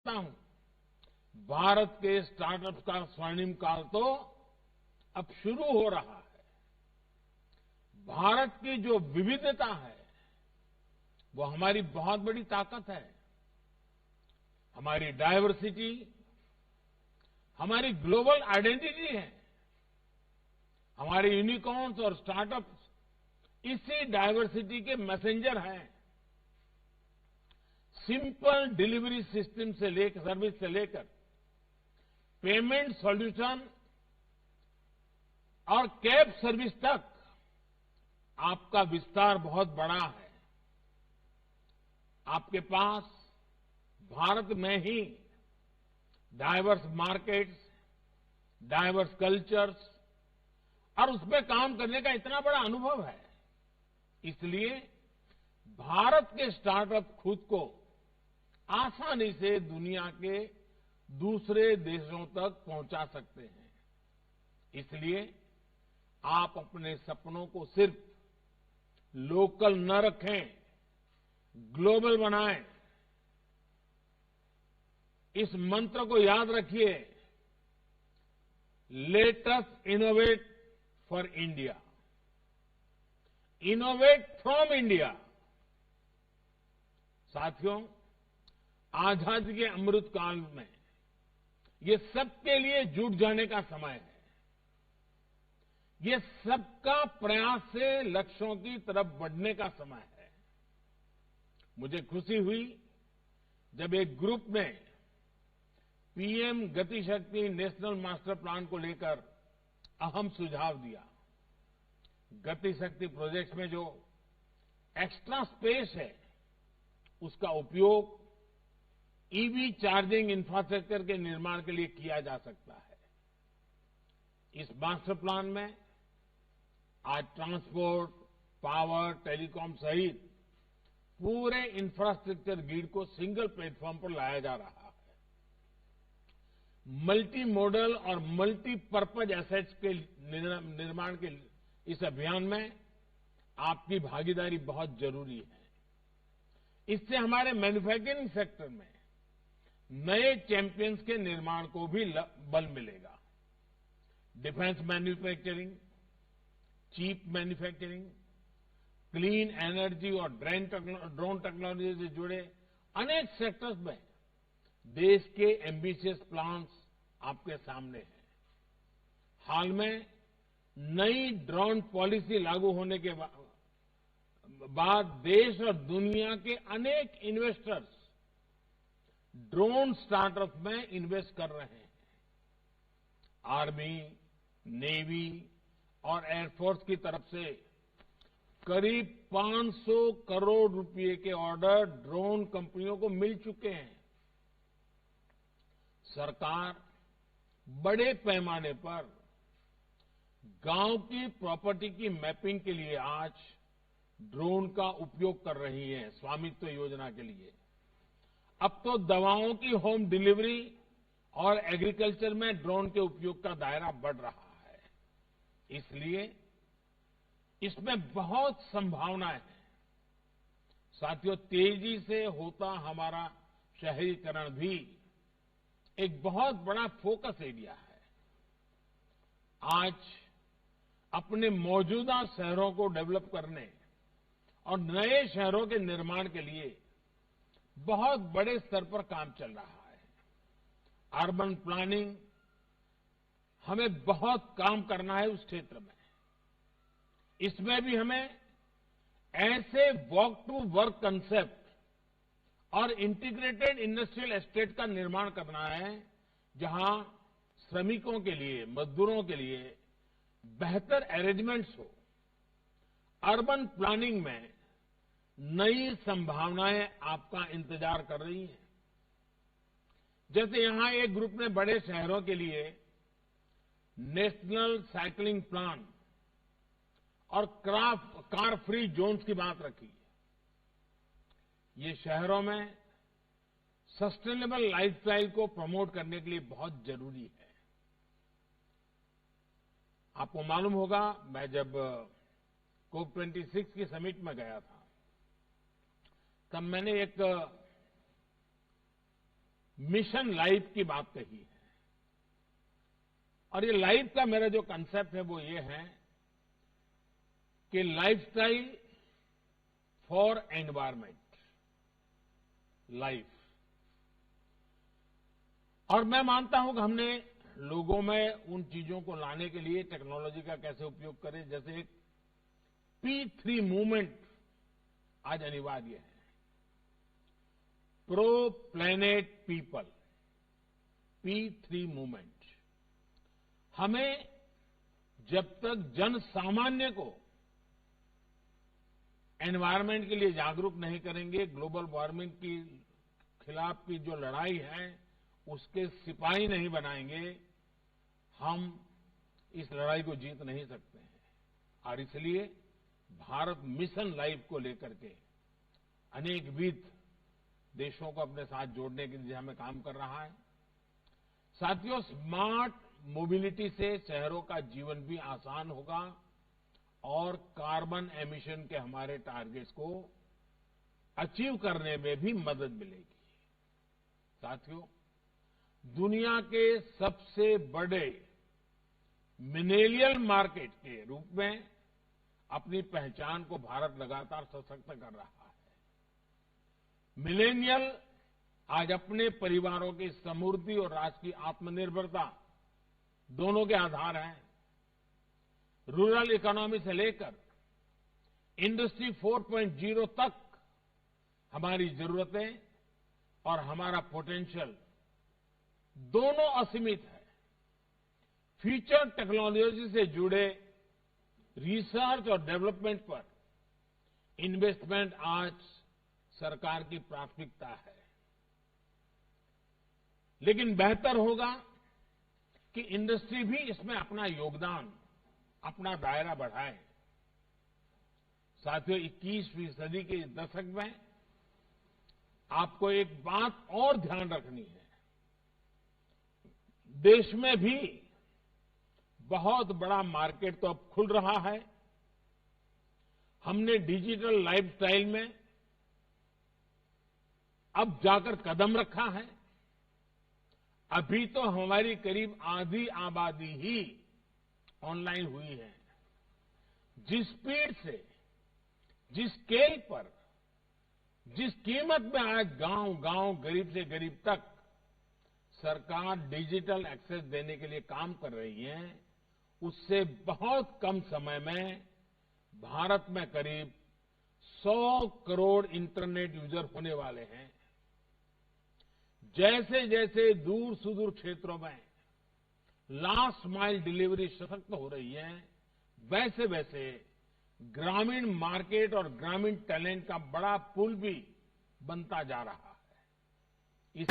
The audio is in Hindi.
समझता हूं भारत के स्टार्टअप का स्वर्णिम काल तो अब शुरू हो रहा है। भारत की जो विविधता है वो हमारी बहुत बड़ी ताकत है। हमारी डायवर्सिटी हमारी ग्लोबल आइडेंटिटी है। हमारे यूनिकॉर्न्स और स्टार्टअप्स इसी डायवर्सिटी के मैसेंजर हैं। सिंपल डिलीवरी सिस्टम से लेकर सर्विस से लेकर पेमेंट सॉल्यूशन और कैब सर्विस तक आपका विस्तार बहुत बड़ा है। आपके पास भारत में ही डाइवर्स मार्केट्स, डाइवर्स कल्चर्स और उसमें काम करने का इतना बड़ा अनुभव है। इसलिए भारत के स्टार्टअप खुद को आसानी से दुनिया के दूसरे देशों तक पहुंचा सकते हैं। इसलिए आप अपने सपनों को सिर्फ लोकल न रखें, ग्लोबल बनाएं। इस मंत्र को याद रखिए, let us innovate for India, innovate from India. साथियों, आजादी के अमृत काल में ये सबके लिए जुट जाने का समय है। ये सबका प्रयास से लक्ष्यों की तरफ बढ़ने का समय है। मुझे खुशी हुई जब एक ग्रुप ने पीएम गति शक्ति नेशनल मास्टर प्लान को लेकर अहम सुझाव दिया। गति शक्ति प्रोजेक्ट में जो एक्स्ट्रा स्पेस है उसका उपयोग ईवी चार्जिंग इंफ्रास्ट्रक्चर के निर्माण के लिए किया जा सकता है। इस मास्टर प्लान में आज ट्रांसपोर्ट, पावर, टेलीकॉम सहित पूरे इंफ्रास्ट्रक्चर ग्रिड को सिंगल प्लेटफॉर्म पर लाया जा रहा है। मल्टी मॉडल और मल्टीपर्पज एसेट्स के निर्माण के इस अभियान में आपकी भागीदारी बहुत जरूरी है। इससे हमारे मैन्युफैक्चरिंग सेक्टर में नए चैंपियंस के निर्माण को भी बल मिलेगा। Defence manufacturing, cheap manufacturing, clean energy और ड्रोन टेक्नोलॉजी से जुड़े अनेक सेक्टर्स में देश के एम्बिशियस प्लान्स आपके सामने हैं। हाल में नई ड्रोन पॉलिसी लागू होने के बाद देश और दुनिया के अनेक इन्वेस्टर्स ड्रोन स्टार्टअप में इन्वेस्ट कर रहे हैं। आर्मी, नेवी और एयरफोर्स की तरफ से करीब 500 करोड़ रुपए के ऑर्डर ड्रोन कंपनियों को मिल चुके हैं। सरकार बड़े पैमाने पर गांव की प्रॉपर्टी की मैपिंग के लिए आज ड्रोन का उपयोग कर रही है, स्वामित्व योजना के लिए। अब तो दवाओं की होम डिलीवरी और एग्रीकल्चर में ड्रोन के उपयोग का दायरा बढ़ रहा है। इसलिए इसमें बहुत संभावनाएं हैं। साथियों, तेजी से होता हमारा शहरीकरण भी एक बहुत बड़ा फोकस एरिया है। आज अपने मौजूदा शहरों को डेवलप करने और नए शहरों के निर्माण के लिए बहुत बड़े स्तर पर काम चल रहा है। अर्बन प्लानिंग, हमें बहुत काम करना है उस क्षेत्र में। इसमें भी हमें ऐसे वॉक टू वर्क कंसेप्ट और इंटीग्रेटेड इंडस्ट्रियल एस्टेट का निर्माण करना है, जहां श्रमिकों के लिए, मजदूरों के लिए बेहतर अरेंजमेंट्स हो। अर्बन प्लानिंग में नई संभावनाएं आपका इंतजार कर रही हैं। जैसे यहां एक ग्रुप ने बड़े शहरों के लिए नेशनल साइकिलिंग प्लान और कार फ्री जोन्स की बात रखी। ये शहरों में सस्टेनेबल लाइफस्टाइल को प्रमोट करने के लिए बहुत जरूरी है। आपको मालूम होगा, मैं जब COP26 की समिट में गया था, तब मैंने एक मिशन लाइफ की बात कही है। और ये लाइफ का मेरा जो कंसेप्ट है वो ये है कि लाइफस्टाइल फॉर एनवायरमेंट लाइफ। और मैं मानता हूं कि हमने लोगों में उन चीजों को लाने के लिए टेक्नोलॉजी का कैसे उपयोग करें, जैसे एक P3 मूवमेंट आज अनिवार्य है। Pro planet people, P3 movement. हमें जब तक जन सामान्य को एनवायरमेंट के लिए जागरूक नहीं करेंगे, ग्लोबल वार्मिंग की खिलाफ की जो लड़ाई है उसके सिपाही नहीं बनाएंगे, हम इस लड़ाई को जीत नहीं सकते हैं। और इसलिए भारत मिशन लाइफ को लेकर के अनेक विध देशों को अपने साथ जोड़ने की दिशा में काम कर रहा है। साथियों, स्मार्ट मोबिलिटी से शहरों का जीवन भी आसान होगा और कार्बन एमिशन के हमारे टारगेट्स को अचीव करने में भी मदद मिलेगी। साथियों, दुनिया के सबसे बड़े मिलेनियल मार्केट के रूप में अपनी पहचान को भारत लगातार सशक्त कर रहा है। मिलेनियल आज अपने परिवारों की समृद्धि और राष्ट्र की आत्मनिर्भरता दोनों के आधार हैं। रूरल इकोनॉमी से लेकर इंडस्ट्री 4.0 तक हमारी जरूरतें और हमारा पोटेंशियल दोनों असीमित है। फ्यूचर टेक्नोलॉजी से जुड़े रिसर्च और डेवलपमेंट पर इन्वेस्टमेंट आज सरकार की प्राथमिकता है। लेकिन बेहतर होगा कि इंडस्ट्री भी इसमें अपना योगदान, अपना दायरा बढ़ाए। साथियों, 21वीं सदी के इस दशक में आपको एक बात और ध्यान रखनी है। देश में भी बहुत बड़ा मार्केट तो अब खुल रहा है। हमने डिजिटल लाइफस्टाइल में अब जाकर कदम रखा है। अभी तो हमारी करीब आधी आबादी ही ऑनलाइन हुई है। जिस स्पीड से, जिस स्केल पर, जिस कीमत में आज गांव-गांव, गरीब से गरीब तक सरकार डिजिटल एक्सेस देने के लिए काम कर रही है, उससे बहुत कम समय में भारत में करीब 100 करोड़ इंटरनेट यूजर होने वाले हैं। जैसे जैसे दूर सुदूर क्षेत्रों में लास्ट माइल डिलीवरी सशक्त हो रही है, वैसे वैसे ग्रामीण मार्केट और ग्रामीण टैलेंट का बड़ा पुल भी बनता जा रहा है।